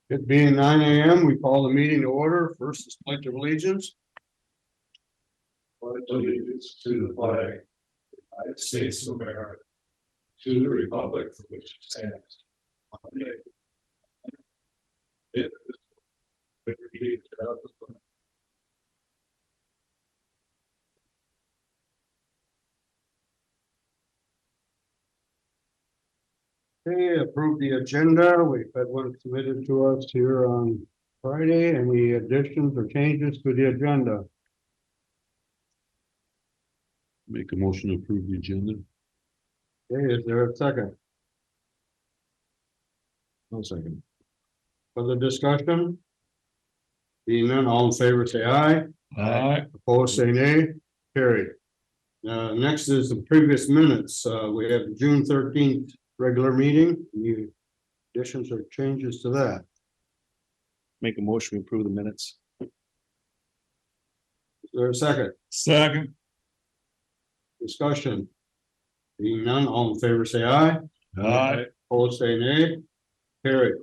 It being 9 AM, we call the meeting to order. First is pledge of allegiance. Pledge allegiance to the flag of the United States of America, to the republic for which it stands, one nation, indivisible, with liberty and justice for all. Okay, approve the agenda. We've had one submitted to us here on Friday. Any additions or changes to the agenda? Make a motion to approve the agenda. Okay, is there a second? I'll second. Further discussion? Being none, all in favor, say aye. Aye. Opposed, say nay. Carried. Next is the previous minutes. We have June 13th regular meeting. Any additions or changes to that? Make a motion to approve the minutes. Is there a second? Second. Discussion. Being none, all in favor, say aye. Aye. Opposed, say nay. Carried.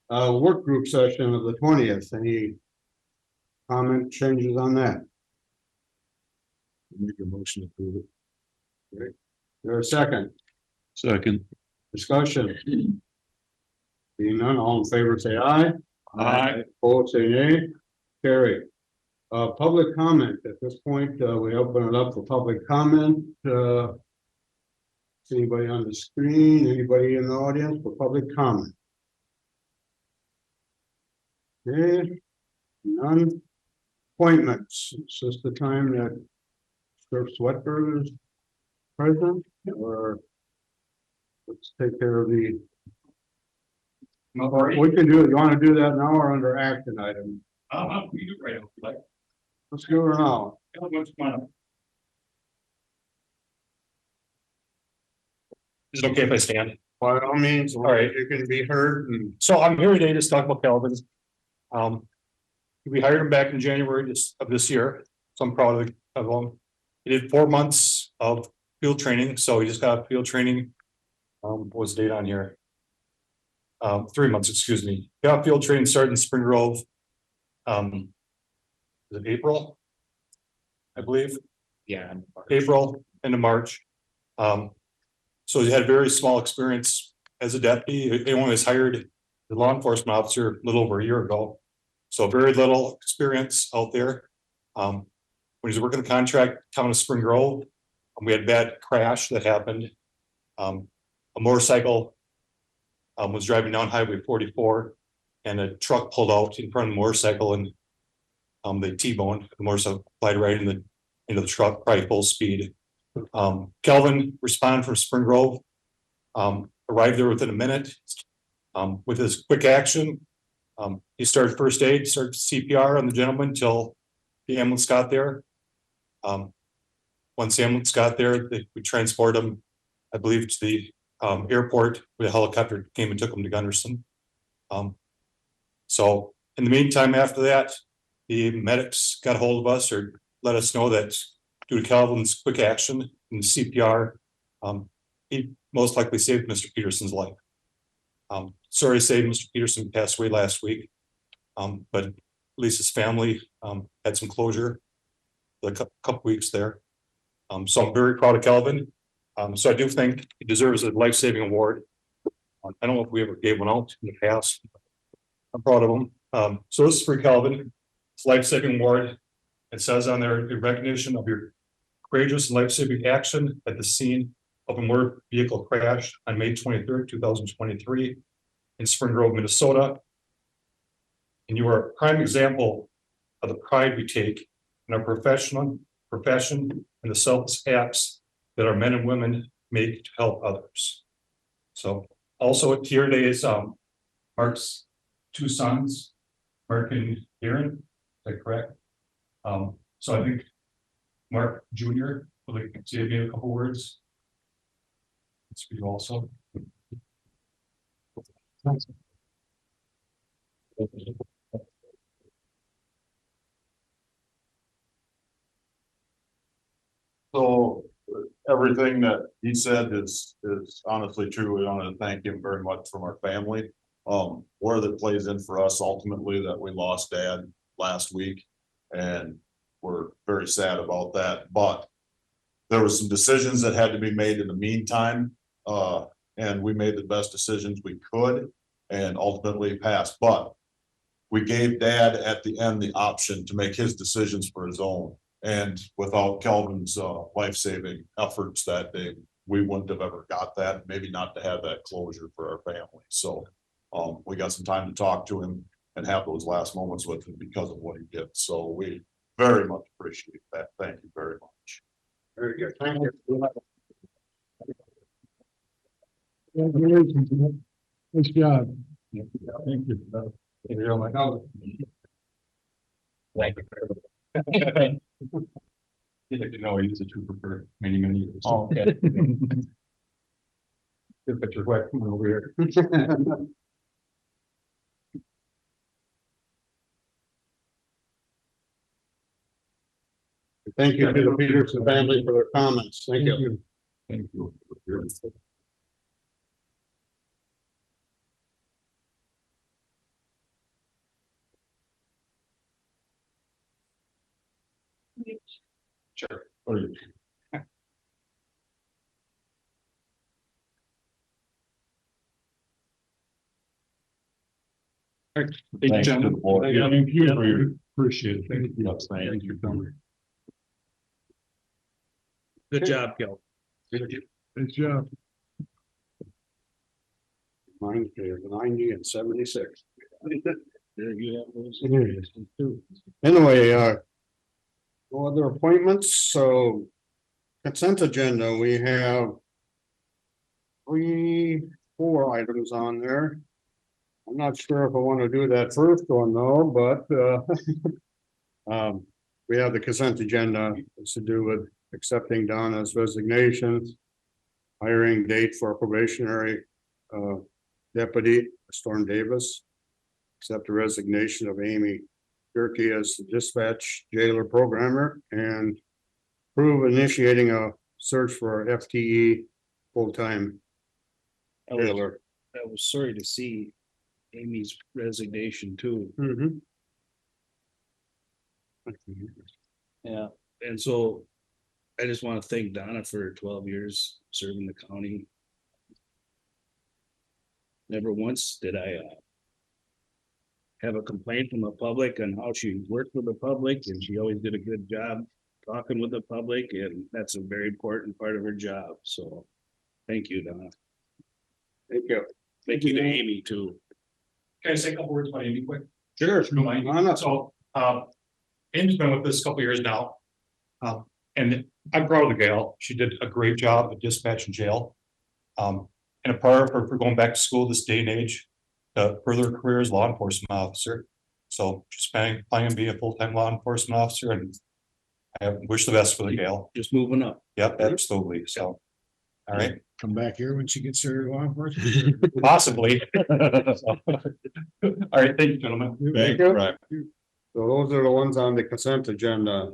Work group session of the 20th. Any comment changes on that? Make a motion to approve it. Is there a second? Second. Discussion. Being none, all in favor, say aye. Aye. Opposed, say nay. Carried. Public comment. At this point, we open it up for public comment. Is anybody on the screen? Anybody in the audience for public comment? Okay, none. Appointments. Is this the time that Sheriff Sweatberg is present, or let's take care of the. We can do it. You want to do that now or under action item? We do right now, like, Let's do it now. everyone's come on. Is it okay if I stand? By all means, All right. you can be heard and So I'm here today to talk about Calvin. We hired him back in January of this year, so I'm proud of him. He did 4 months of field training, so he just got field training. What's the date on here? 3 months, excuse me. Got field training started in Spring Grove. Is it April? I believe. Yeah. April into March. So he had very small experience as a deputy. He only was hired as a law enforcement officer a little over a year ago. So very little experience out there. When he was working the contract, town of Spring Grove, we had a bad crash that happened. A motorcycle was driving down Highway 44 and a truck pulled out in front of the motorcycle and they T-boned. The motorcycle applied right into the truck, probably full speed. Kelvin responded from Spring Grove, arrived there within a minute. With his quick action, he started first aid, started CPR on the gentleman until the ambulance got there. Once the ambulance got there, we transported him, I believe, to the airport where the helicopter came and took him to Gunderson. So in the meantime, after that, the medics got a hold of us or let us know that due to Calvin's quick action and CPR, he most likely saved Mr. Peterson's life. Sorry to say Mr. Peterson passed away last week, but at least his family had some closure for a couple weeks there. So I'm very proud of Calvin. So I do think he deserves a life-saving award. I don't know if we ever gave one out in the past. I'm proud of him. So this is for Calvin. It's life-saving award. It says on there, in recognition of your courageous and life-saving action at the scene of a motor vehicle crash on May 23rd, 2023 in Spring Grove, Minnesota. And you are a prime example of the pride we take in our profession and the selfless acts that our men and women make to help others. So also here today is Mark's 2 sons, Mark and Aaron. Is that correct? So I think Mark Jr. would like to say maybe a couple words. It's for you also. So everything that he said is honestly true. We want to thank him very much from our family. where that plays in for us ultimately that we lost Dad last week. And we're very sad about that, but there was some decisions that had to be made in the meantime. And we made the best decisions we could and ultimately passed, but we gave Dad at the end the option to make his decisions for his own. And without Kelvin's life-saving efforts that day, we wouldn't have ever got that, maybe not to have that closure for our family. So we got some time to talk to him and have those last moments with him because of what he did. So we very much appreciate that. Thank you very much. Very good. Thank you. Nice job. Thank you. You're like, oh. Like. You'd like to know he was a trooper for many, many years. Oh, okay. Good picture, what, over here. Thank you to the Peterson family for their comments. Thank you. Thank you. Sure. Thank you, gentlemen. Yeah, thank you for your, appreciate it. Thank you. Thank you, Tony. Good job, Kel. Good job. Mine is 90 and 76. There you have those. Anyway, no other appointments, so consent agenda, we have 4 items on there. I'm not sure if I want to do that first one though, but we have the consent agenda. It's to do with accepting Donna's resignation, hiring date for a probationary deputy, Storm Davis, accept the resignation of Amy Gerke as the dispatch jailer programmer, and approve initiating a search for a FTE full-time jailer. I was sorry to see Amy's resignation too. Mhm. Yeah. And so I just want to thank Donna for her 12 years serving the county. Never once did I have a complaint from the public on how she worked with the public, and she always did a good job talking with the public, and that's a very important part of her job. So thank you, Donna. Thank you. Thank you to Amy too. Can I say a couple words about Amy quick? Sure. If you don't mind. Why not? So, Amy's been with us a couple years now. And I'm proud of the gal. She did a great job at dispatch and jail. And a part of her for going back to school this day and age, to further her career as law enforcement officer. So she's planning to be a full-time law enforcement officer, and I wish the best for the gal. Just moving up. Yep, absolutely. So, all right, Come back here when she gets her law enforcement. possibly. All right, thank you, gentlemen. Thank you. So those are the ones on the consent agenda.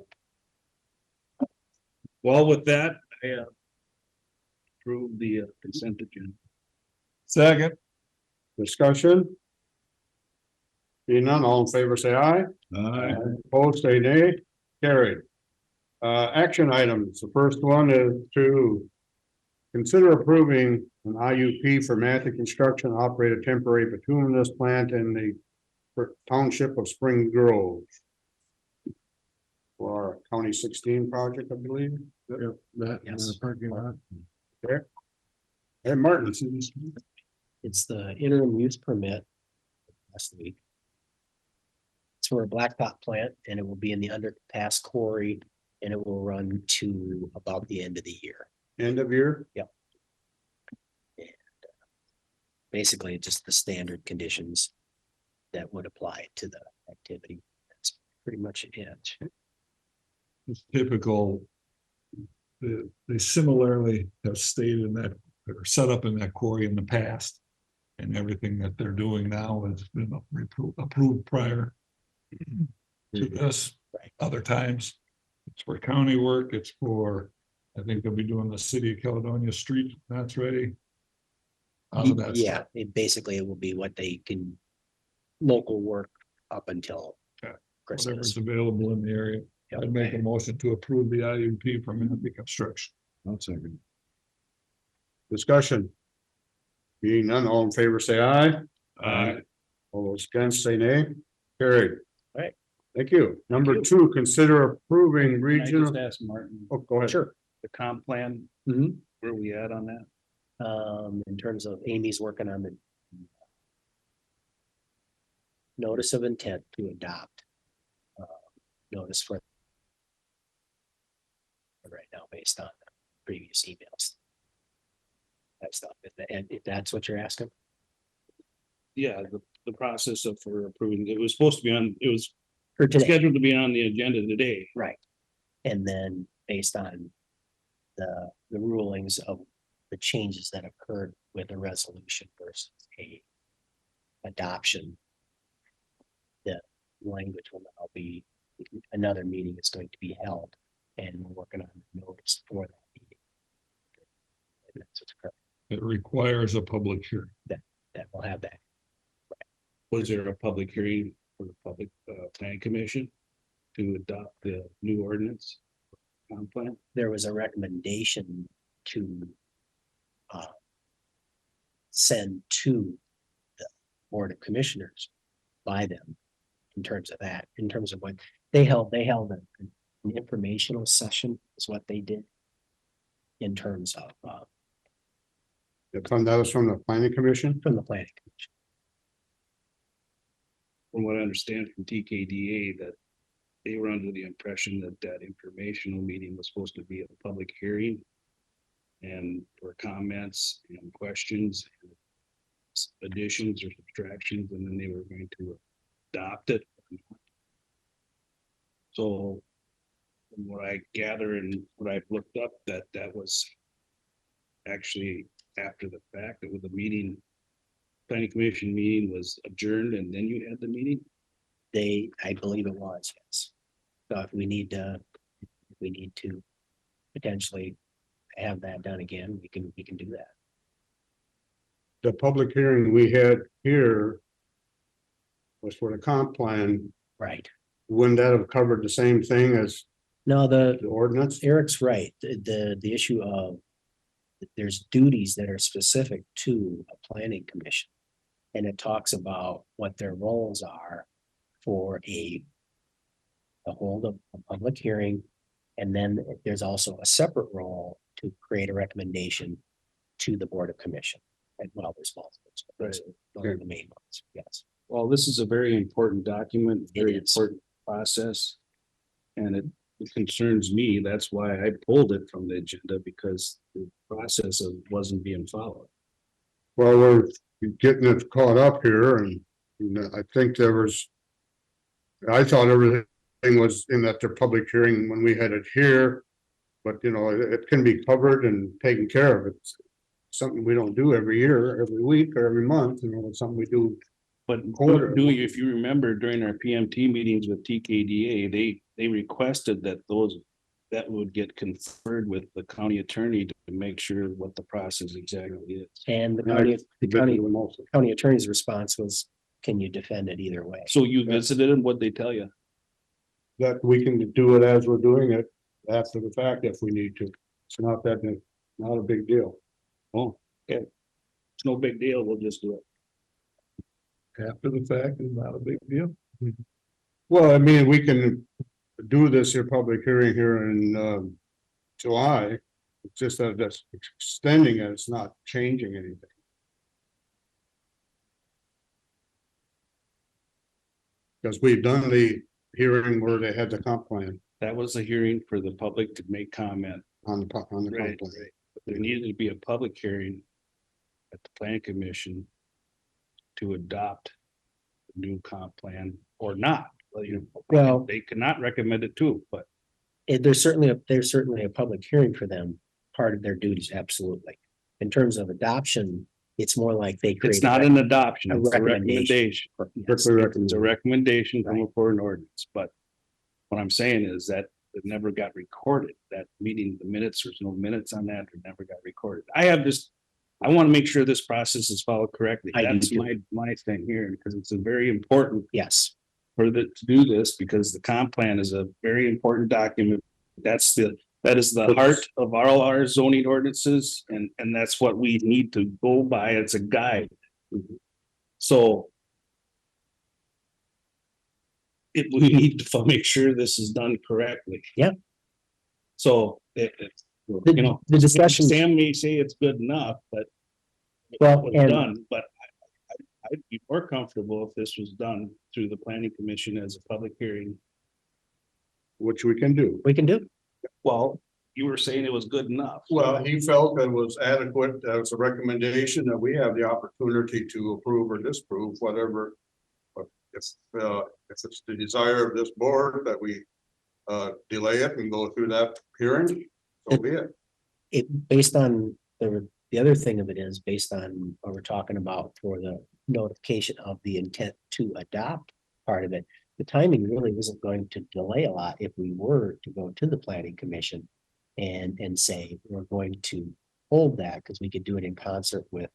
Well, with that, I approve the consent agenda. Second. Discussion? Being none, all in favor, say aye. Aye. Opposed, say nay. Carried. Action items. The first one is to consider approving an IUP for Matthew Construction to operate a temporary bituminous plant in the township of Spring Grove. For our County 16 project, I believe. That in the parking lot. Hey, Martin. It's the interim use permit last week. It's for a blacktop plant and it will be in the underpass quarry and it will run to about the end of the year. End of year. Basically, just the standard conditions that would apply to the activity. That's pretty much it. It's typical. They similarly have stayed in that, or set up in that quarry in the past. And everything that they're doing now has been approved prior to this. Other times, it's for county work, it's for, I think they'll be doing the city of Caledonia street, that's ready. How would that Yeah, start? it will be what they can, local work up until Okay. Christmas. Whatever's available in the area. Yep. I'd make a motion to approve the IUP for Menifee Construction. Discussion. Being none, all in favor, say aye. Aye. All those against, say nay. Carried. Right. Thank you. Number you. 2, consider approving Can I regional, just ask Martin, oh, go ahead. Sure. the comp plan, Mhm. where we at on that? In terms of Amy's working on the notice of intent to adopt. Notice for right now based on the previous emails. That stuff, and if that's what you're asking, Yeah, the process of for approving, it was supposed to be on, it was for today, scheduled to be on the agenda today. right? And then based on the rulings of the changes that occurred with a resolution versus a adoption. The language will now be, another meeting is going to be held, and we're working on the notice for that meeting. And that's what's correct, It requires a public hearing. that will have that. Was there a public hearing for the public planning commission to adopt the new ordinance? Comp plan? There was a recommendation to send to the Board of Commissioners by them in terms of that, in terms of what they held an informational session is what they did in terms of That was from the planning commission. from the planning commission. From what I understand from TKDA, that they were under the impression that that informational meeting was supposed to be a public hearing. And for comments and questions, and additions or subtractions, and then they were going to adopt it. So from what I gather and what I've looked up, that was actually after the fact, that with the meeting, planning commission meeting was adjourned and then you had the meeting? I believe it was, yes. So if we need to potentially have that done again, we can do that. The public hearing we had here was for the comp plan. Right. Wouldn't that have covered the same thing as No, the ordinance? Eric's right. The issue of there's duties that are specific to a planning commission. And it talks about what their roles are for the hold of a public hearing. And then there's also a separate role to create a recommendation to the Board of Commission. And well, there's multiple, but those are the main ones, yes. Well, this is a very important document, It very is. important process. And it concerns me. That's why I pulled it from the agenda, because the process wasn't being followed. Well, we're getting it caught up here and I think I thought everything was in that their public hearing when we had it here. But it can be covered and taken care of. It's something we don't do every year, every week or every month, it's something we do. But Quarter. if you remember during our PMT meetings with TKDA, they requested that that would get conferred with the county attorney to make sure what the process exactly is. And the county attorney's response was, can you defend it either way? So you visited them, what'd they tell you? That we can do it as we're doing it after the fact if we need to. It's not a big deal. Oh, okay. It's no big deal, we'll just do it. After the fact is not a big deal. Well, I mean, we can do this here, public hearing here in July. It's just that that's extending it, it's not changing anything. Because we've done the hearing where they had the comp plan That was a hearing for the public to make comment. on the comp plan. Right. But there needed to be a public hearing at the planning commission to adopt the new comp plan or not. Well- They cannot recommend it too, but There's certainly a public hearing for them, part of their duties, absolutely. In terms of adoption, it's more like they create. it's not an adoption, a it's a recommendation. recommendation. Yes. It's a recommendation from Right. for an ordinance, but what I'm saying is that it never got recorded. That meeting, the minutes, there's no minutes on that, it never got recorded. I have just I want to make sure this process is followed correctly. I do That's too. my thing here, because it's a very important Yes, to do this, because the comp plan is a very important document. That is the heart of all our zoning ordinances, and that's what we need to go by. It's a guide. So we need to make sure this is done correctly. Yep. So the discussion, Sam may say it's good enough, but well, it was and done, but I'd be more comfortable if this was done through the planning commission as a public hearing. which we can do. we can do. Well, you were saying it was good enough. Well, he felt it was adequate as a recommendation that we have the opportunity to approve or disapprove whatever. But if it's the desire of this board that we delay it and go through that hearing, so be it. It, based on the other thing of it is based on what we're talking about for the notification of the intent to adopt part of it. The timing really isn't going to delay a lot if we were to go to the planning commission and say we're going to hold that, because we could do it in concert with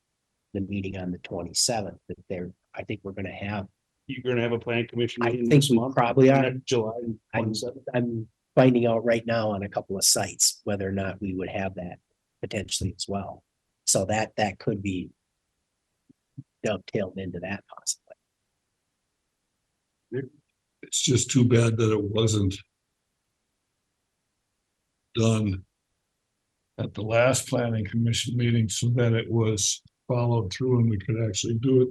the meeting on the 27th. That there, I think we're gonna have, You're gonna have a planning commission I meeting think this we month? probably are. July I'm 27th. I'm finding out right now on a couple of sites whether or not we would have that potentially as well. So that could be dovetailed into that possibly. It's just too bad that it wasn't done at the last planning commission meeting so that it was followed through and we could actually do it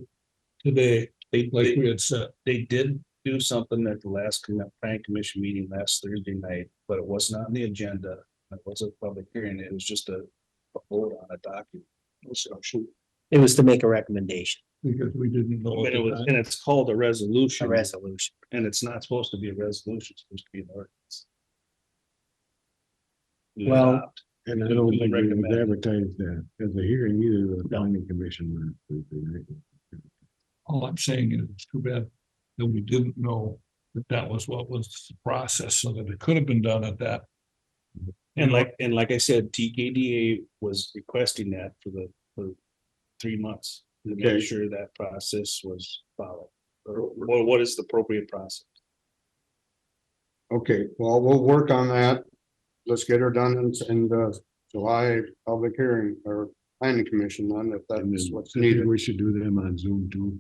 today, like we had said. They did do something at the last planning commission meeting last Thursday night, but it was not on the agenda. It wasn't a public hearing. It was just a vote on a document. It was to make a recommendation, Because we didn't know. But at it the was, time. and it's called a resolution. a resolution. And it's not supposed to be a resolution, it's supposed to be an ordinance. We Well, adopt. And I don't We think we recommend. was advertised that as a hearing either, the No. planning commission. Right? All I'm saying is it's too bad that we didn't know that that was what was the process, so that it could have been done at that. And like I said, TKDA was requesting that for 3 months. To Okay. make sure that process was followed. Or what is the appropriate process? Okay, well, we'll work on that. Let's get her done in the July public hearing or planning commission then, if And that's then what's I think needed. we should do them on Zoom too.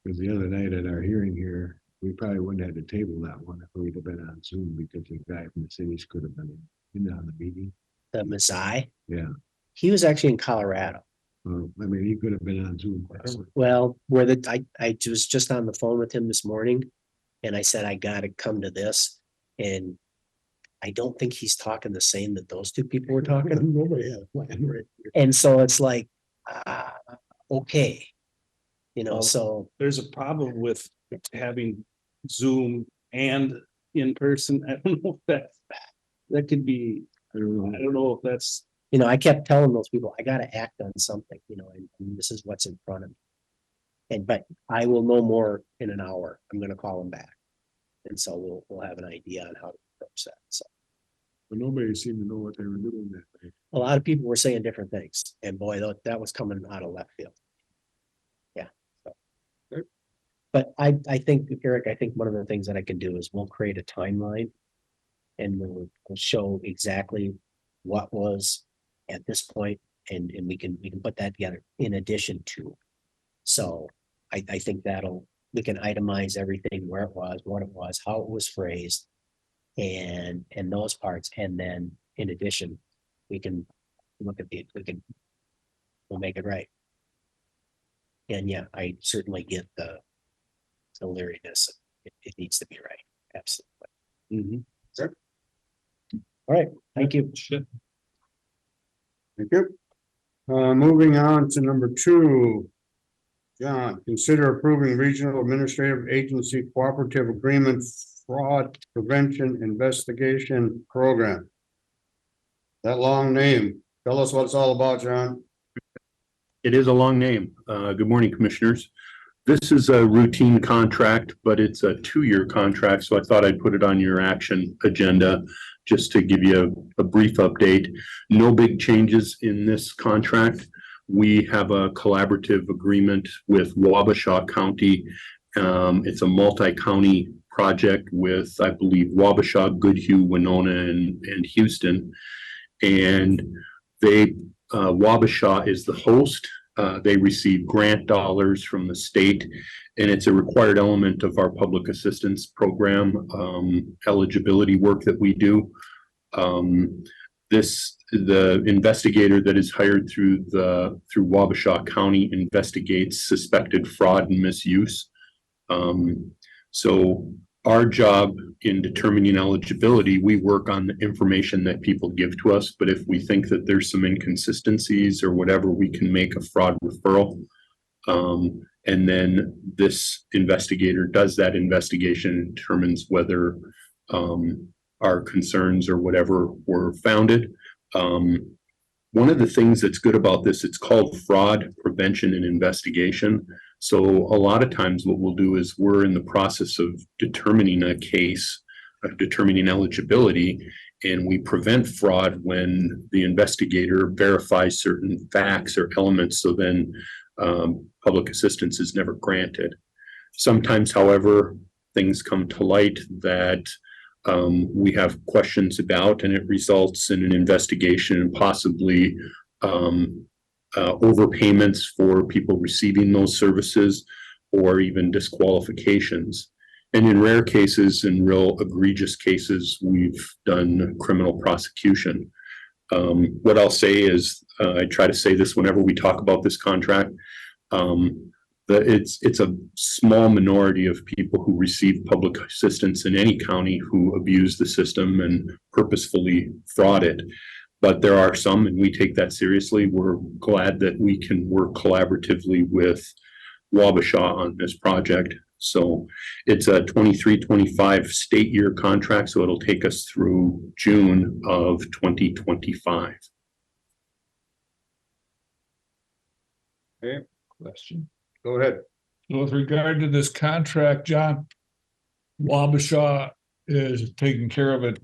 Because the other night at our hearing here, we probably wouldn't have to table that one if we'd have been on Zoom because the guy from the cities could have been in on the meeting. The Mazai, Yeah, he was actually in Colorado. I mean, he could have been on Zoom. Well, I was just on the phone with him this morning and I said, I gotta come to this. And I don't think he's talking the same that those two people were talking. Nobody had a plan, right? And so it's like, okay. You know, Well, so There's a problem with having Zoom and in person. I don't know if that could be, I don't know. I don't know if that's, you know, I kept telling those people, I gotta act on something, you know, and this is what's in front of me. But I will know more in an hour. I'm gonna call them back. And so we'll have an idea on how to approach that. So But nobody seemed to know what they were doing that day. a lot of people were saying different things, and boy, that was coming out of left field. Yeah. So. But I think, Eric, I think one of the things that I can do is we'll create a timeline. And we'll show exactly what was at this point, and we can put that together in addition to. So I think we can itemize everything, where it was, what it was, how it was phrased. And those parts, and then in addition, we can look at we'll make it right. And yeah, I certainly get the leeriness. It needs to be right, absolutely. All right, thank you. Thank you. Moving on to number 2. John, consider approving regional administrative agency cooperative agreement fraud prevention investigation program. That long name, tell us what it's all about, John. It is a long name. Good morning, Commissioners. This is a routine contract, but it's a 2-year contract, so I thought I'd put it on your action agenda just to give you a brief update. No big changes in this contract. we have a collaborative agreement with Wabasha County. It's a multi-county project with, I believe, Wabasha, Goodhue, Winona, and Houston. And Wabasha is the host. They receive grant dollars from the state, and it's a required element of our public assistance program eligibility work that we do. The investigator that is hired through Wabasha County investigates suspected fraud and misuse. So our job in determining eligibility, we work on the information that people give to us, but if we think that there's some inconsistencies or whatever, we can make a fraud referral. And then this investigator does that investigation and determines whether our concerns or whatever were founded. One of the things that's good about this, it's called fraud prevention and investigation. So a lot of times what we'll do is we're in the process of determining a case, determining eligibility, and we prevent fraud when the investigator verifies certain facts or elements. So then public assistance is never granted. Sometimes, however, things come to light that we have questions about, and it results in an investigation and possibly overpayments for people receiving those services or even disqualifications. And in rare cases, in real egregious cases, we've done criminal prosecution. What I'll say is, I try to say this whenever we talk about this contract, it's a small minority of people who receive public assistance in any county who abuse the system and purposefully fraud it. But there are some, and we take that seriously. We're glad that we can work collaboratively with Wabasha on this project. So it's a 23-25 state year contract, so it'll take us through June of 2025. Question. Go ahead. So with regard to this contract, John, Wabasha is taking care of it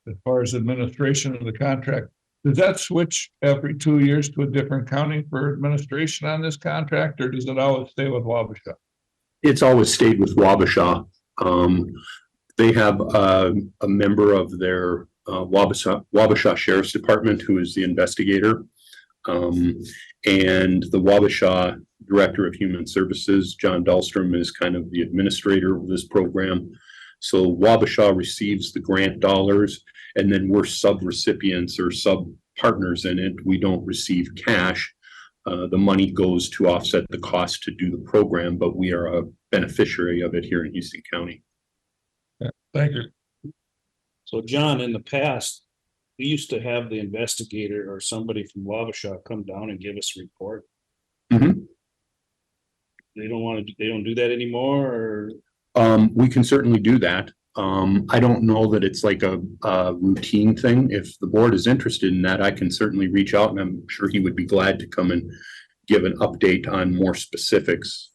as far as administration of the contract. Does that switch every 2 years to a different county for administration on this contract, or does it always stay with Wabasha? It's always stayed with Wabasha. They have a member of their Wabasha Sheriff's Department who is the investigator. And the Wabasha Director of Human Services, John Dahlstrom, is kind of the administrator of this program. So Wabasha receives the grant dollars, and then we're sub-recipients or sub-partners in it. We don't receive cash. The money goes to offset the cost to do the program, but we are a beneficiary of it here in Houston County. Thank you. So John, in the past, we used to have the investigator or somebody from Wabasha come down and give us a report. Mhm. They don't do that anymore, or? We can certainly do that. I don't know that it's like a routine thing. If the board is interested in that, I can certainly reach out, and I'm sure he would be glad to come and give an update on more specifics.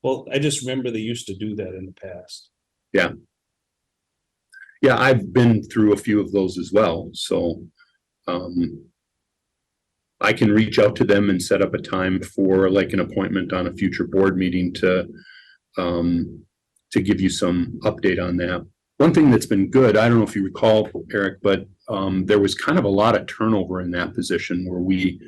Well, I just remember they used to do that in the past. Yeah, I've been through a few of those as well, so I can reach out to them and set up a time for like an appointment on a future board meeting to give you some update on that. One thing that's been good, I don't know if you recall, Eric, but there was kind of a lot of turnover in that position where we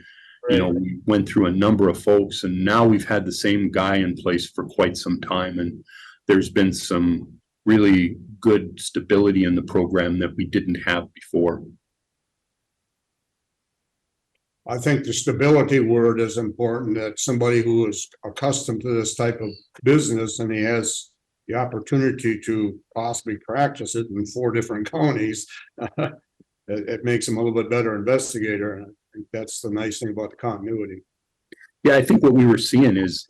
went through a number of folks, and now we've had the same guy in place for quite some time, and there's been some really good stability in the program that we didn't have before. I think the stability word is important, that somebody who is accustomed to this type of business and he has the opportunity to possibly practice it in 4 different counties, it makes him a little bit better investigator. And I think that's the nice thing about the continuity. Yeah, I think what we were seeing is,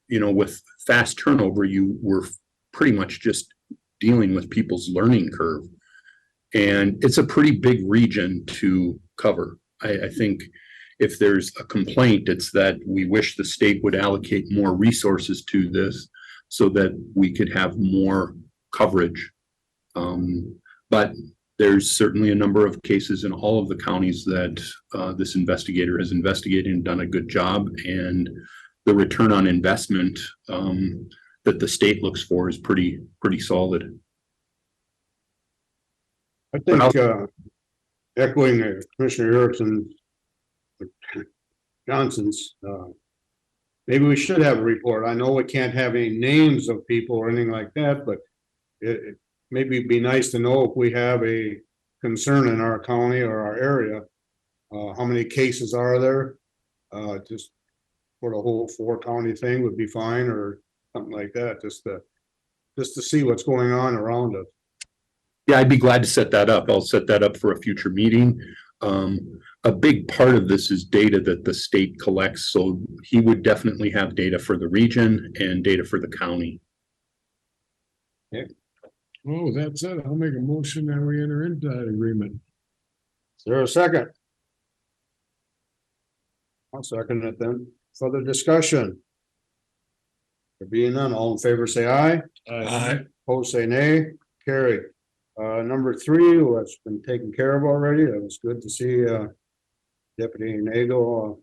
with fast turnover, you were pretty much just dealing with people's learning curve. And it's a pretty big region to cover. I think if there's a complaint, it's that we wish the state would allocate more resources to this so that we could have more coverage. But There's certainly a number of cases in all of the counties that this investigator has investigated and done a good job. And the return on investment that the state looks for is pretty solid. I think, echoing Commissioner Erickson, Johnson's, maybe we should have a report. I know we can't have any names of people or anything like that, but it maybe it'd be nice to know if we have a concern in our county or our area. How many cases are there? Just for the whole 4-county thing would be fine, or something like that, just to see what's going on around us. Yeah, I'd be glad to set that up. I'll set that up for a future meeting. A big part of this is data that the state collects, so he would definitely have data for the region and data for the county. Oh, that's it. I'll make a motion that we enter into that agreement. Is there a second? I'll second it then. Further discussion? There being none, all in favor say aye. Opposed say nay. Carry. Number 3 was been taken care of already. That was good to see Deputy Nagle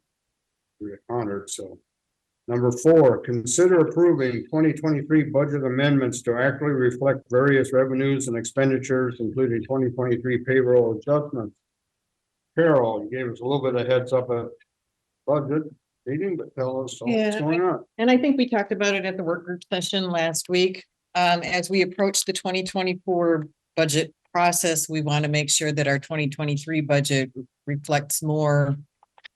honored. So number 4, consider approving 2023 budget amendments to accurately reflect various revenues and expenditures, including 2023 payroll adjustments. Carol, you gave us a little bit of heads up at budget meeting, but tell us what's Yeah, going on. And I think we talked about it at the work group session last week. As we approach the 2024 budget process, we want to make sure that our 2023 budget reflects more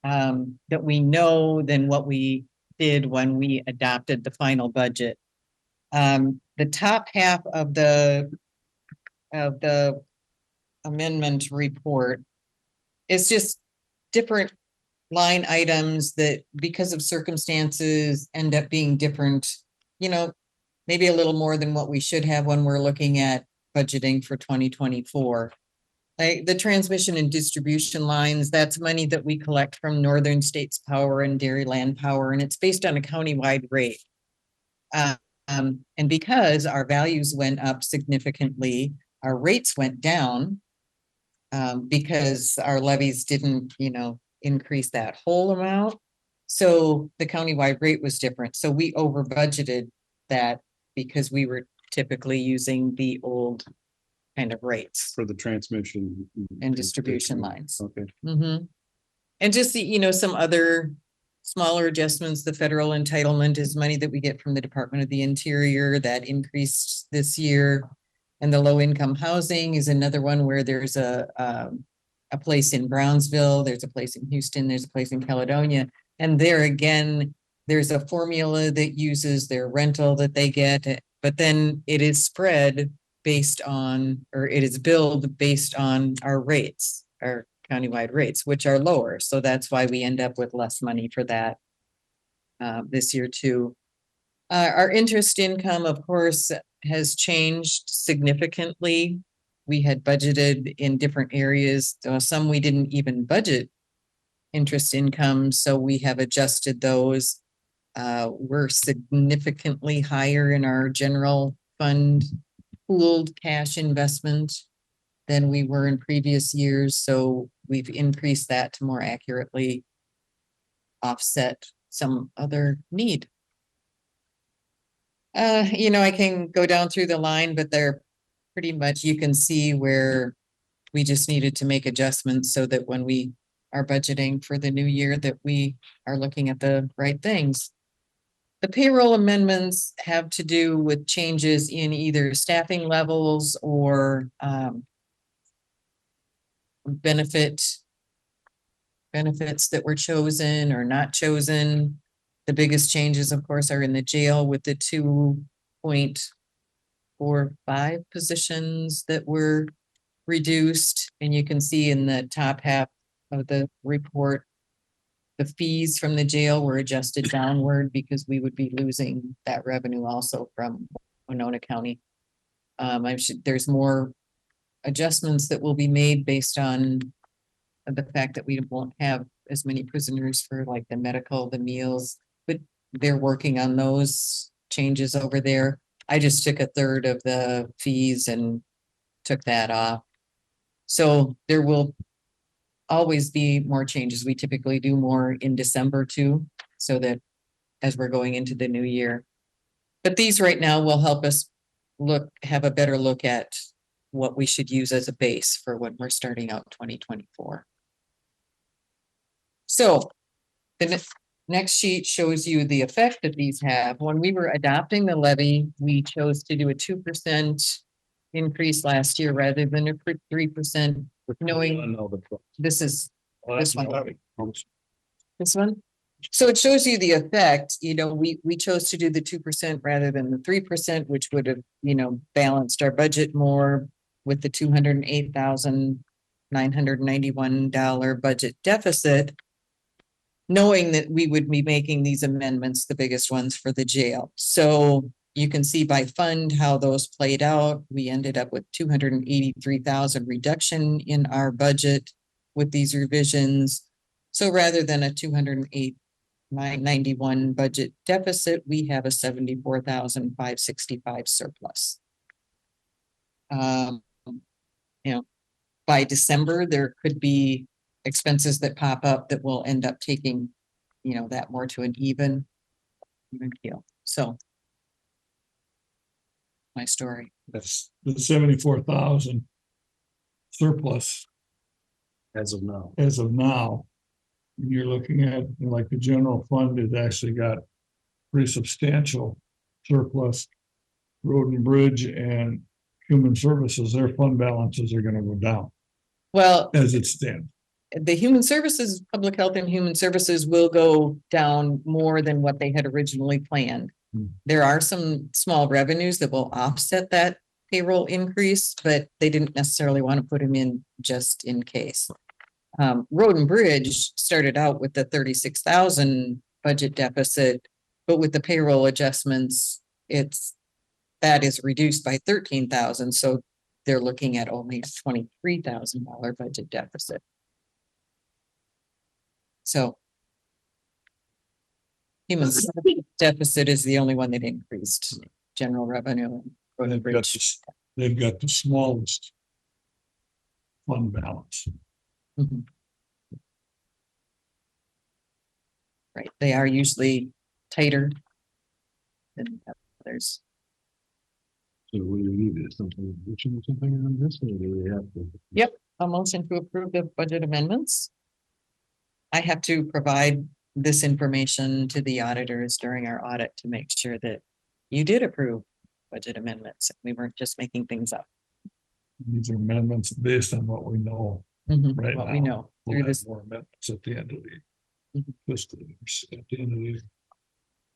that we know than what we did when we adopted the final budget. The top half of the amendment report is just different line items that, because of circumstances, end up being different, maybe a little more than what we should have when we're looking at budgeting for 2024. Like the transmission and distribution lines, that's money that we collect from Northern States Power and Dairyland Power, and it's based on a countywide rate. And because our values went up significantly, our rates went down because our levies didn't, increase that whole amount. So the countywide rate was different. So we over budgeted that because we were typically using the old kind of rates For the transmission. and distribution lines. Okay. And just some other smaller adjustments. The federal entitlement is money that we get from the Department of the Interior that increased this year. And the low income housing is another one where there's a place in Brownsville, there's a place in Houston, there's a place in Caledonia. And there again, there's a formula that uses their rental that they get, but then it is spread based on, or it is billed based on our rates, our countywide rates, which are lower. So that's why we end up with less money for that this year too. Our interest income, of course, has changed significantly. We had budgeted in different areas. Some we didn't even budget interest income, so we have adjusted those. We're significantly higher in our general fund pooled cash investment than we were in previous years, so we've increased that to more accurately offset some other need. I can go down through the line, but they're pretty much, you can see where we just needed to make adjustments so that when we are budgeting for the new year, that we are looking at the right things. The payroll amendments have to do with changes in either staffing levels or benefits that were chosen or not chosen. The biggest changes, of course, are in the jail with the 2.45 positions that were reduced. And you can see in the top half of the report, the fees from the jail were adjusted downward because we would be losing that revenue also from Winona County. There's more adjustments that will be made based on the fact that we won't have as many prisoners for like the medical, the meals, but they're working on those changes over there. I just took a third of the fees and took that off. So there will always be more changes. We typically do more in December too, so that as we're going into the new year. But these right now will help us have a better look at what we should use as a base for when we're starting out 2024. So the next sheet shows you the effect that these have. When we were adopting the levy, we chose to do a 2% increase last year rather than a 3%, knowing this is this one. This one. So it shows you the effect, we chose to do the 2% rather than the 3%, which would have, balanced our budget more with the $208,991 budget deficit. Knowing that we would be making these amendments, the biggest ones for the jail. So you can see by fund how those played out. We ended up with 283,000 reduction in our budget with these revisions. So rather than a 208,991 budget deficit, we have a 74,565 surplus. By December, there could be expenses that pop up that will end up taking, that more to an even keel. So my story. That's the 74,000 surplus As of now. as of now. And you're looking at, like, the general fund has actually got pretty substantial surplus. Road and Bridge and Human Services, their fund balances are gonna go down Well, as it stands. the human services, public health and human services will go down more than what they had originally planned. Hmm. There are some small revenues that will offset that payroll increase, but they didn't necessarily want to put them in just in case. Road and Bridge started out with the 36,000 budget deficit, but with the payroll adjustments, that is reduced by 13,000. So they're looking at only a $23,000 budget deficit. So human services deficit is the only one that increased. General revenue. Road and Bridge. They've got the smallest fund balance. Mhm. Right, they are usually tighter than others. So what do we need? Is something, something on this, or do we have to? A motion to approve the budget amendments. I have to provide this information to the auditors during our audit to make sure that you did approve budget amendments. We weren't just making things up. These are amendments based on what we know right now. What we know We'll through have this. more amendments at the end of the Mhm. fiscal year, at the end of the year.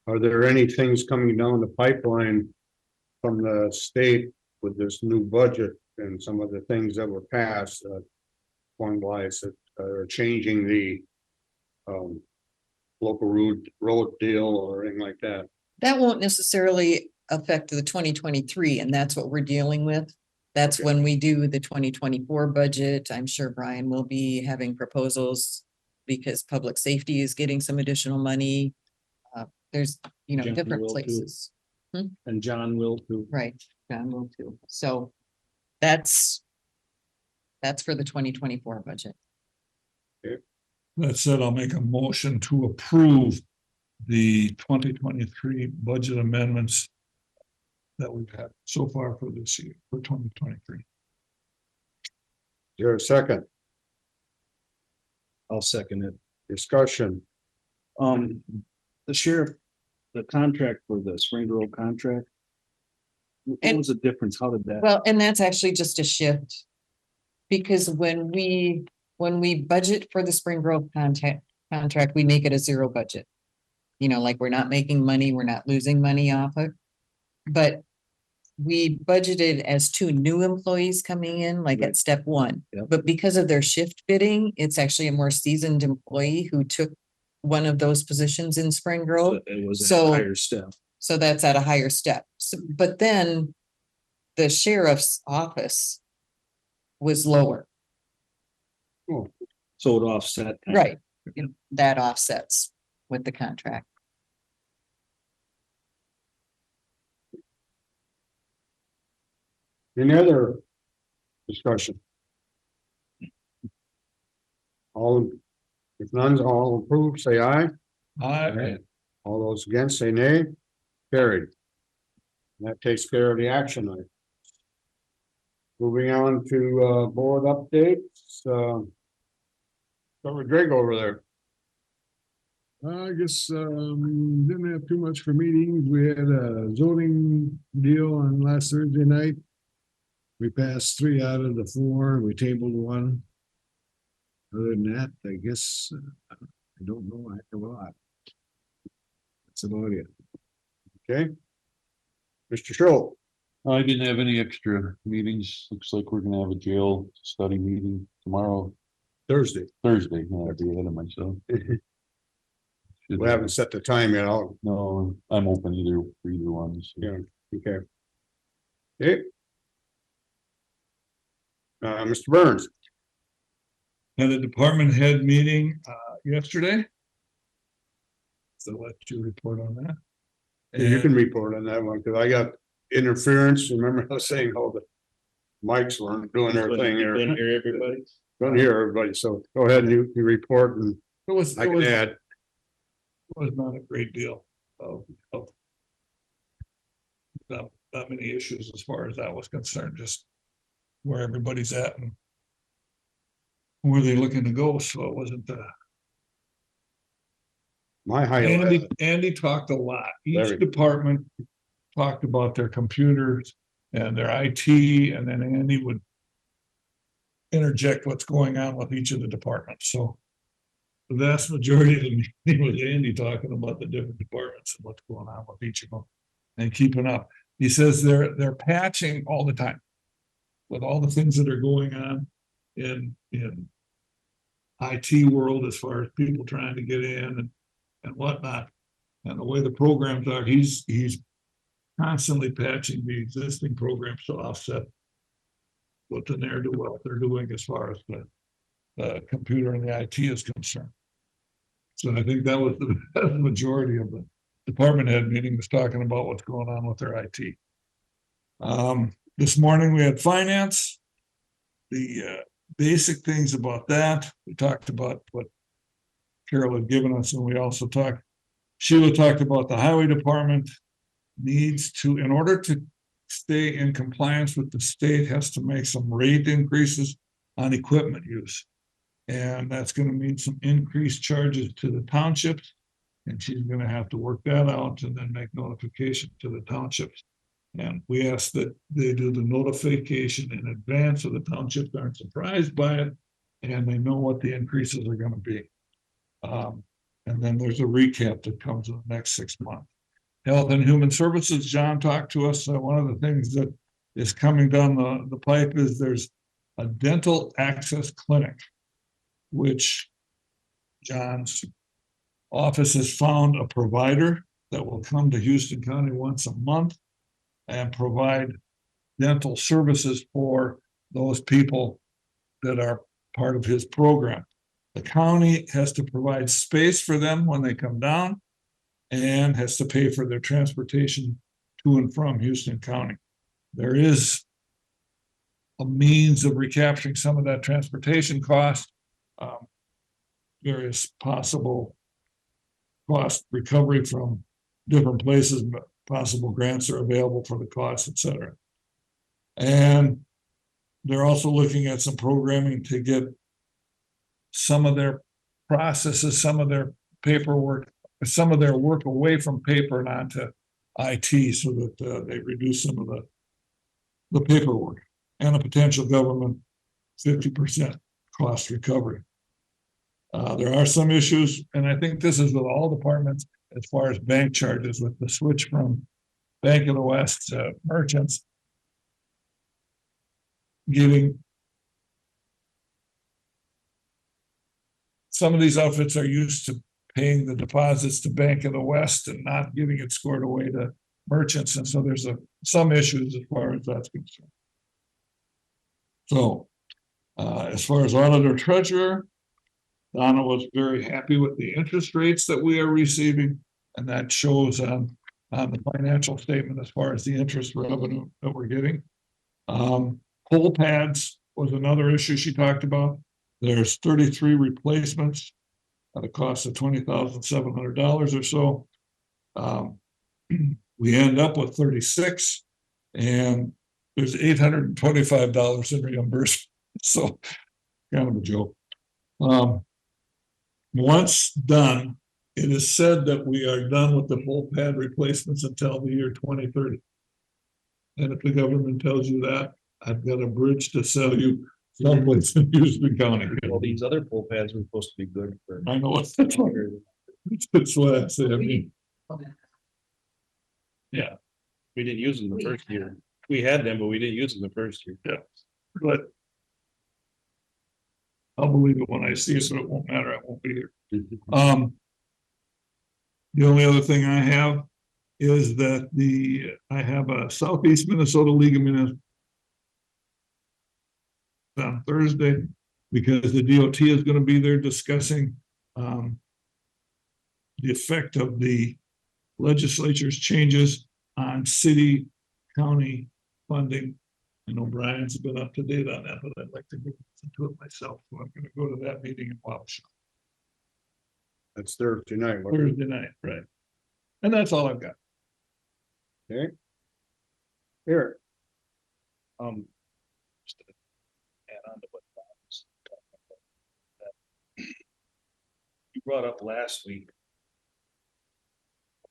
Are there any things coming down the pipeline from the state with this new budget and some of the things that were passed, fund wise that are changing the local road deal or anything like that? That won't necessarily affect the 2023, and that's what we're dealing with. That's when we do the 2024 budget. I'm sure Brian will be having proposals because public safety is getting some additional money. There's, John different will too. places. And John will too. Right, John will too. So that's for the 2024 budget. That said, I'll make a motion to approve the 2023 budget amendments that we've had so far for this year, for 2023. Is there a second I'll second it. discussion? The sheriff, the contract for the Spring Grove contract. What And- was the difference? How did that? Well, and that's actually just a shift. Because when we budget for the Spring Grove contract, we make it a zero budget. Like we're not making money, we're not losing money off it. But we budgeted as 2 new employees coming in, like at step 1. Yep. But because of their shift bidding, it's actually a more seasoned employee who took one of those positions in Spring Grove. It was a So- higher step. So that's at a higher step. But then the sheriff's office was lower, So it offset. kind of. right? That offsets with the contract. Any other discussion? All, if none, all approved, say aye. I, All those against, say nay. Carried. That takes care of the action item. Moving on to board updates, Start with Greg over there. I guess, didn't have too much for meetings. We had a zoning deal on last Thursday night. We passed 3 out of the 4, we tabled 1. Other than that, I guess, I don't know, I have a lot. That's about it. Okay. Mr. Schultz. I didn't have any extra meetings. Looks like we're gonna have a jail study meeting tomorrow, Thursday. Thursday. I'll be ahead of myself. We haven't set the time yet. I'll, No, I'm open for either one. so. Yeah. okay. Okay. Mr. Burns. had a department head meeting, yesterday. So let you report on that. You can report on that one, because I got interference. Remember I was saying, oh, the mics weren't doing their thing here. Couldn't hear everybody. Don't hear everybody, so go ahead and you report and It was, I it can was, add. was not a great deal of not many issues as far as that was concerned, just where everybody's at and where they looking to go, so it wasn't, My highlight, Andy talked a lot. Very. Each department talked about their computers and their IT, and then Andy would interject what's going on with each of the departments, so the vast majority of the meeting was Andy talking about the different departments and what's going on with each of them and keeping up. He says they're patching all the time with all the things that are going on in IT world as far as people trying to get in and whatnot. And the way the programs are, he's constantly patching the existing programs to offset what the ne'er-do-well they're doing as far as the computer and the IT is concerned. So I think that was the majority of the department head meeting, was talking about what's going on with their IT. This morning we had finance. The basic things about that, we talked about what Carol had given us, and we also Sheila talked about the highway department needs to, in order to stay in compliance with the state, has to make some rate increases on equipment use. And that's gonna mean some increased charges to the townships. And she's gonna have to work that out and then make notification to the townships. And we ask that they do the notification in advance so the townships aren't surprised by it and they know what the increases are gonna be. And then there's a recap that comes in the next 6 months. Health and Human Services, John talked to us, one of the things that is coming down the pipe is there's a dental access clinic, which John's office has found a provider that will come to Houston County once a month and provide dental services for those people that are part of his program. The county has to provide space for them when they come down and has to pay for their transportation to and from Houston County. There is a means of recapturing some of that transportation cost, various possible cost recovery from different places, but possible grants are available for the costs, et cetera. And they're also looking at some programming to get some of their processes, some of their paperwork, some of their work away from paper and onto IT, so that they reduce some of the paperwork and a potential government 50% cost recovery. There are some issues, and I think this is with all departments as far as bank charges, with the switch from Bank of the West to merchants. Giving some of these outfits are used to paying the deposits to Bank of the West and not getting it scored away to merchants, and so there's some issues as far as that's concerned. So, as far as auditor treasurer, Donna was very happy with the interest rates that we are receiving, and that shows on the financial statement as far as the interest revenue that we're getting. Poll pads was another issue she talked about. There's 33 replacements at a cost of $20,700 or so. We end up with 36, and there's $825 in reimbursement. So kind of a joke. Once done, it is said that we are done with the full pad replacements until the year 2030. And if the government tells you that, I've got a bridge to sell you someplace in Houston County. Well, these other pole pads were supposed to be good for. I know what that's what I said. I mean, yeah, We didn't use them the first year. We had them, but we didn't use them the first year. but I'll believe it when I see it, but it won't matter. I won't be here. The only other thing I have is that I have a Southeast Minnesota League of Municipalities on Thursday, because the DOT is going to be there discussing the effect of the legislature's changes on city, county funding. I know Brian's been up to date on that, but I'd like to go listen to it myself. So I'm gonna go to that meeting in Waukesha That's Thursday night. Thursday night, right? And that's all I've got. Okay. Here, Just to add on to what Bob was talking about. You brought up last week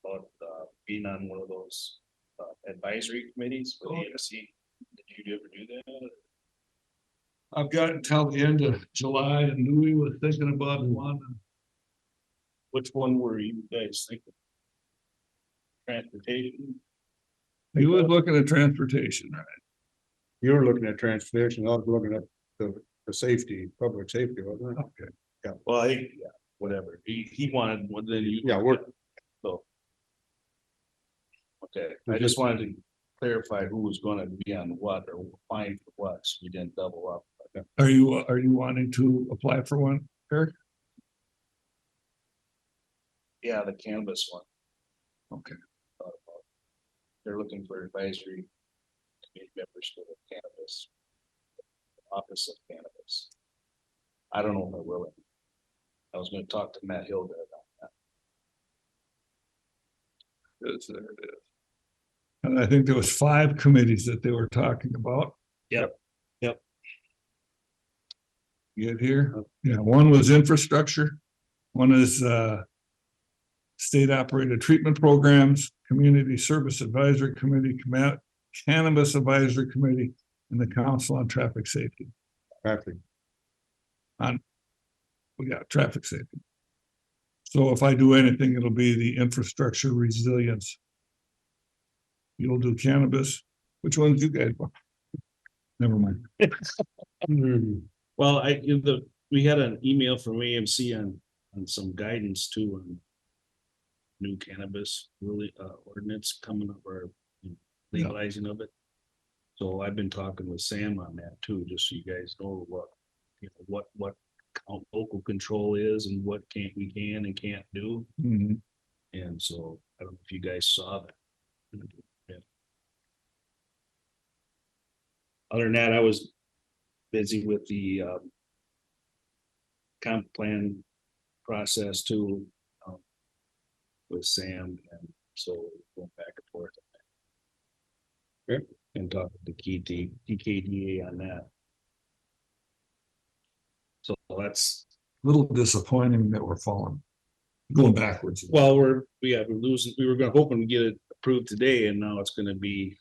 about being on one of those advisory committees for the EMC. Did you ever do that? I've got until the end of July, and Louis was thinking about one. Which one were you guys thinking? Transportation? He was looking at transportation, right? you were looking at transportation, I was looking at the safety, public safety, wasn't it? Okay. Well, yeah, whatever. He wanted one that you. Yeah, we're- So. Okay, We I just just- wanted to clarify who was gonna be on what or applying for what, so we didn't double up. Are you wanting to apply for one, Eric? Yeah, the canvas one. Okay. Thought about. They're looking for advisory committee members for the cannabis. Office of cannabis. I don't know if I will. I was gonna talk to Matt Hilda about that. Yes, there it is. And I think there was 5 committees that they were talking about. Yep. You get here? Yeah, one was infrastructure. One is state operated treatment programs, community service advisory committee, cannabis advisory committee, and the council on traffic safety. Traffic. We got traffic safety. So if I do anything, it'll be the infrastructure resilience. You'll do cannabis. Which ones you guys want? Never mind. Well, we had an email from AMC on some guidance too on. New cannabis really ordinance coming up or legalizing of it. So I've been talking with Sam on that too, just so you guys know what, what local control is and what we can and can't do. Mhm. And so I don't know if you guys saw that. Yeah. Other than that, I was busy with the comp plan process too. With Sam, and so going back and forth. Okay. And talking to TKDA on that. So that's, Little disappointing that we're falling, going backwards. well, we're losing, we were hoping to get it approved today, and now it's gonna be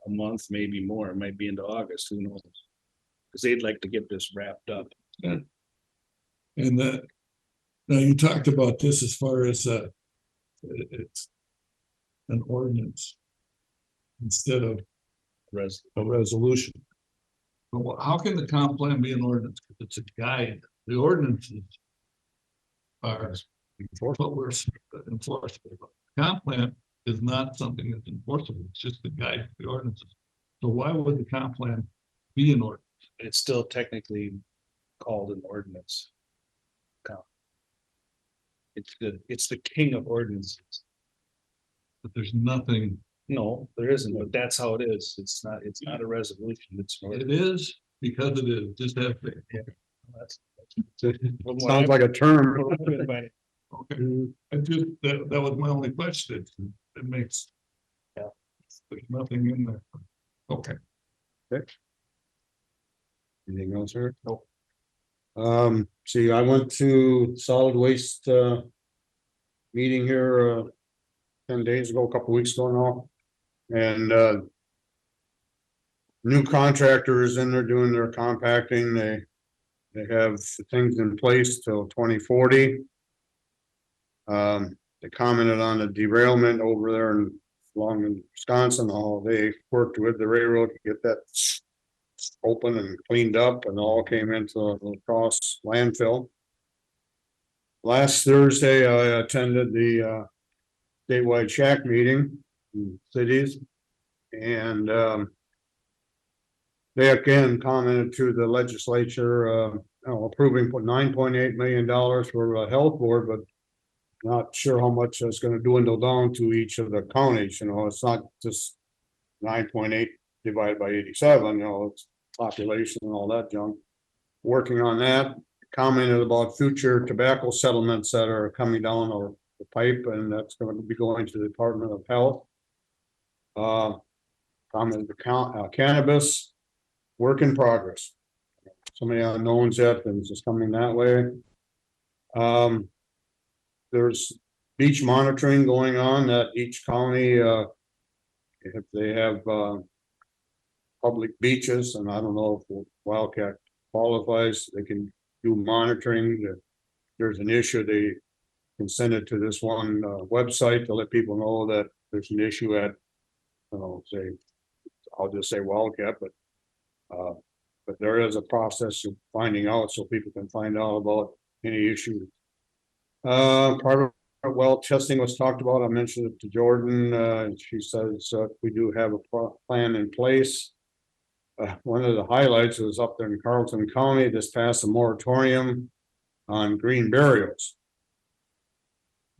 a month, maybe more, it might be into August, who knows? Cause they'd like to get this wrapped up. And now you talked about this as far as it's an ordinance instead of Res, a resolution. But how can the comp plan be an ordinance? 'Cause it's a guide. The ordinances are what we're enforceable. Comp plan is not something that's enforceable. It's just a guide for the ordinances. So why would the comp plan be an ordinance? it's still technically called an ordinance. It's good, it's the king of ordinances. But there's nothing. No, there isn't, but that's how it is. It's not a resolution, it's. an It ordinance. is because it is. Just have faith. That's Sounds like a term. Okay, I just, that was my only question. It makes. Yeah. There's nothing in there. Okay. Anything else, sir? Nope. See, I went to solid waste, meeting here, 10 days ago, a couple weeks ago now. And, new contractors in there doing their compacting. They have things in place till 2040. They commented on the derailment over there and along in Wisconsin, how they worked with the railroad to get that open and cleaned up, and all came into a lacrosse landfill. Last Thursday, I attended the statewide shack meeting in cities, and they again commented to the legislature, approving $9.8 million for a health board, but not sure how much that's gonna dwindle down to each of the counties. It's not just 9.8 divided by 87, it's population and all that junk. Working on that, commented about future tobacco settlements that are coming down or the pipe, and that's going to be going to the Department of Health. Commented the cannabis, work in progress. So many unknowns yet, and it's just coming that way. There's beach monitoring going on at each county, if they have public beaches, and I don't know if Wildcat qualifies, they can do monitoring. If there's an issue, they can send it to this one website to let people know that there's an issue at, say, I'll just say Wildcat, but there is a process of finding out so people can find out about any issues. Private well testing was talked about. I mentioned it to Jordan. She says we do have a plan in place. One of the highlights was up there in Carlton County, this passed a moratorium on green burials.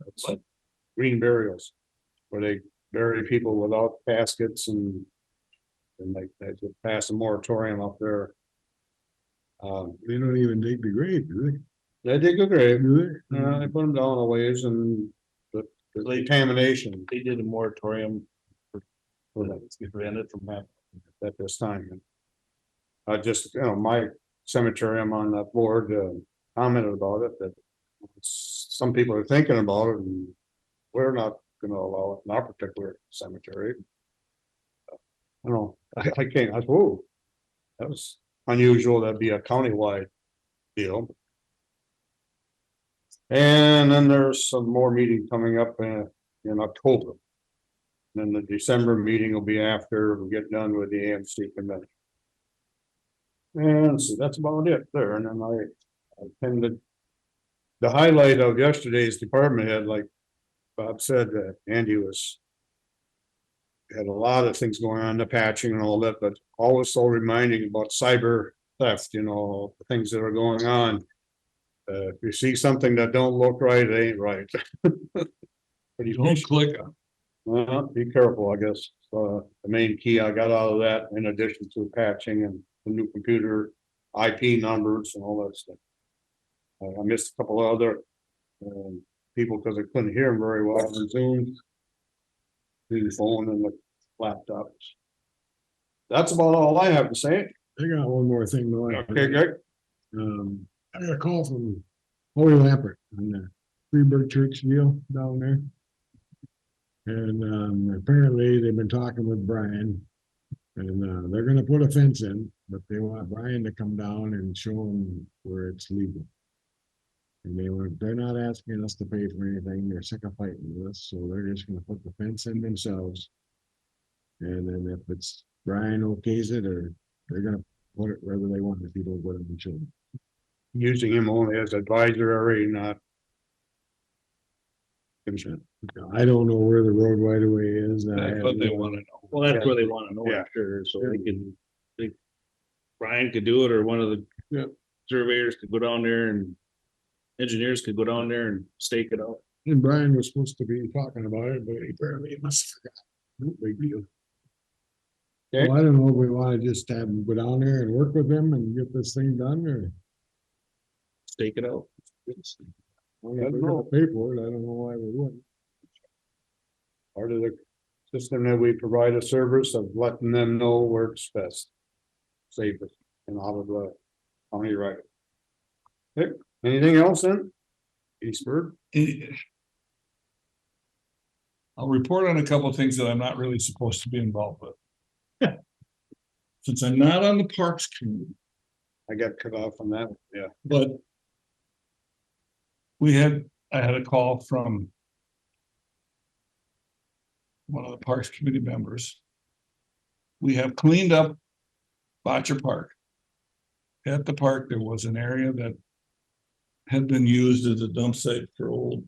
That's green burials, where they bury people without caskets, and they just pass a moratorium up there. They don't even dig the grave, do They dig a grave, they? they put them down a ways, and the contamination They did a moratorium for that, it's prevented from happening. at this time. I just, my cemetery, I'm on that board, commented about it, that some people are thinking about it, and we're not gonna allow it in our particular cemetery. I don't know, I can't, whoa, that was unusual, that'd be a countywide deal. And then there's some more meeting coming up in October. Then the December meeting will be after we get done with the AMC convention. And so that's about it there. And then I attended the highlight of yesterday's department head, like Bob said, that Andy had a lot of things going on, the patching and all that, but always so reminding about cyber theft, the things that are going on. If you see something that don't look right, it ain't right. Don't click on. Well, be careful, I guess. The main key I got out of that, in addition to patching and the new computer IP numbers and all that stuff. I missed a couple of other people because I couldn't hear them very well on Zoom. Through the phone and the laptops. That's about all I have to say. I got one more thing though. Okay, Greg? I got a call from Holy Lampert on the Freeburg Church deal down there. And apparently they've been talking with Brian. And they're gonna put a fence in, but they want Brian to come down and show them where it's legal. And they're not asking us to pay for anything, they're sick of fighting with us, so they're just gonna put the fence in themselves. And then if it's Brian okays it, or they're gonna put it wherever they want, if people go to the children. Using him only as advisory, not. I don't know where the road right away is. I That's have what they no- wanna know. Well, that's where they wanna know, Yeah. I'm sure, so Brian could do it, or one of the Yeah. surveyors could go down there, and engineers could go down there and stake it out. And Brian was supposed to be talking about it, but apparently he must have forgot. No big deal. Okay. Well, I don't know if we wanna just have him go down there and work with them and get this thing done, or stake it out. Well, if we're gonna pay for it, I don't know why we wouldn't. Part of the system that we provide a service of letting them know where it's best. Safest and out of the county right. Okay, anything else then? Eastburg? I'll report on a couple of things that I'm not really supposed to be involved with. Since I'm not on the Parks Committee, I got cut off on that, yeah. but I had a call from one of the Parks Committee members. We have cleaned up Bocce Park. At the park, there was an area that had been used as a dump site for old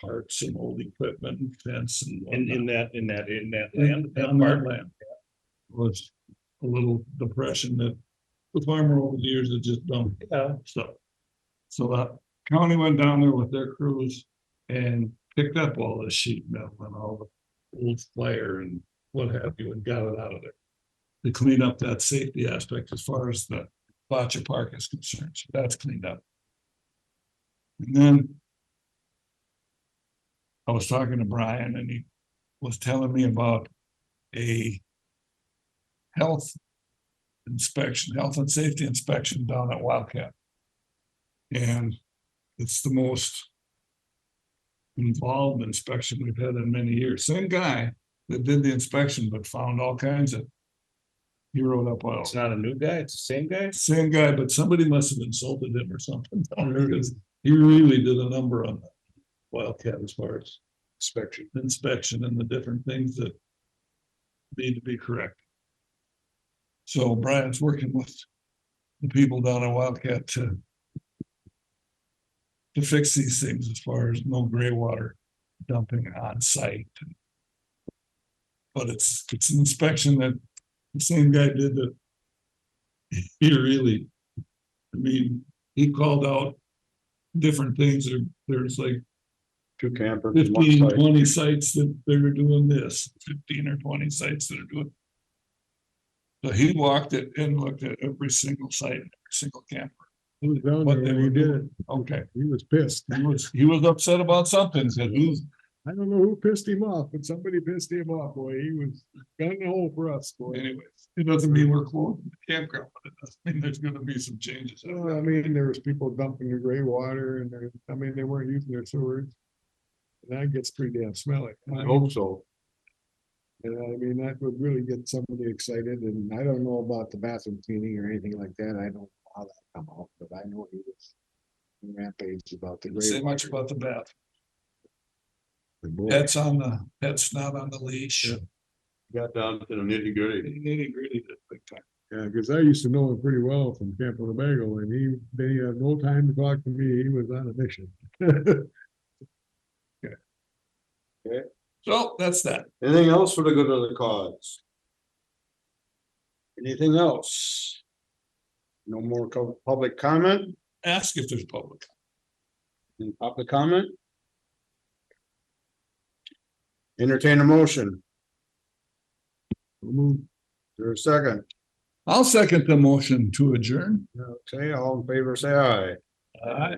parts and old equipment and fence and In whatnot. that And land. on that land was a little depression that the farmer over the years had just dumped stuff. So the county went down there with their crews and picked up all this sheet metal and all the old fire and what have you, and got it out of there. To clean up that safety aspect as far as the Bocce Park is concerned, so that's cleaned up. And then I was talking to Brian and he was telling me about a health and safety inspection down at Wildcat. And it's the most involved inspection we've had in many years. Same guy that did the inspection, but found all kinds of. He wrote up all. It's not a new guy, it's the same guy. Same guy, but somebody must have insulted him or something. Because he really did a number on that Wildcat as far as inspection and the different things that need to be corrected. So Brian's working with the people down at Wildcat to fix these things as far as no gray water dumping on site. But it's an inspection that the same guy did that. He really, I mean, he called out different things. There's like 2 campers. in one 15, site. 20 sites that they're doing this, 15 or 20 sites that are doing. So he walked it and looked at every single site, every single camper. He was down What there they when he were did doing. it. Okay, He was pissed. he was upset about something, said who's, I don't know who pissed him off, but somebody pissed him off, boy. He was gun hole for us, boy. anyways, it doesn't mean we're closing the campground, but it does mean there's gonna be some changes. Well, I mean, there was people dumping the gray water and they weren't using their sewers. And that gets pretty damn smelly. I hope so. And I mean, that would really get somebody excited, and I don't know about the bathroom cleaning or anything like that, I don't know how that come out, but I know he was. Rampage about the Didn't say gray much water. about the bath. Boy, Pet's not on the leash. Got down to the nitty gritty. Nitty gritty, big time. Yeah, cause I used to know him pretty well from Camp Winnebago, and they had no time to talk to me, he was on a mission. So that's that. Anything else for the good of the cause? Anything else? No more public comment? Ask if there's public. Any public comment? Entertain a motion. There's a second. I'll second the motion to adjourn. Okay, all in favor, say aye. Aye.